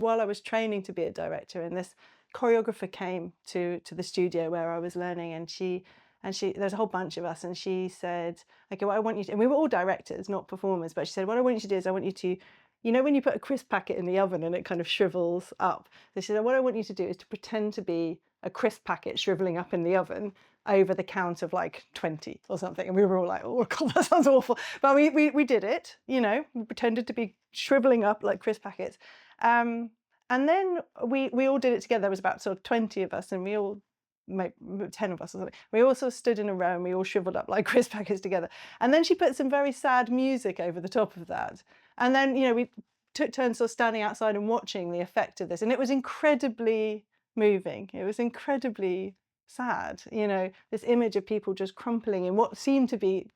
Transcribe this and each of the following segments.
while I was training to be a director, and this choreographer came to the studio where I was learning, and she there's a whole bunch of us, and she said, okay, what I want you to, and we were all directors, not performers, but she said, what I want you to do is I want you to, you know, when you put a crisp packet in the oven and it kind of shrivels up. So she said, what I want you to do is to pretend to be a crisp packet shriveling up in the oven over the count of like 20 or something. And we were all like, oh God, that sounds awful. But we did it, you know, we pretended to be shriveling up like crisp packets. And then we all did it together. There was about sort of 20 of us, and we all, 10 of us or something. We all sort of stood in a row and we all shriveled up like crisp packets together. And then she put some very sad music over the top of that. And then, you know, we took turns sort of standing outside and watching the effect of this. And it was incredibly moving. It was incredibly sad, you know, this image of people just crumpling in what seemed to be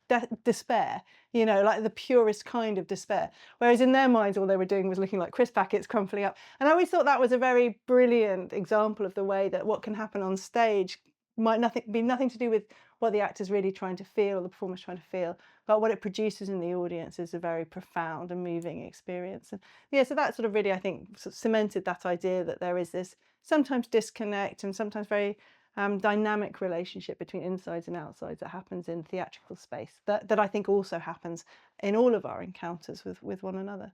despair, you know, like the purest kind of despair. Whereas in their minds, all they were doing was looking like crisp packets crumpling up. And I always thought that was a very brilliant example of the way that what can happen on stage might be nothing to do with what the actor's really trying to feel, or the performer's trying to feel, but what it produces in the audience is a very profound and moving experience. And yeah, so that sort of really, I think, sort of cemented that idea that there is this sometimes disconnect and sometimes very dynamic relationship between insides and outsides that happens in theatrical space that I think also happens in all of our encounters with one another.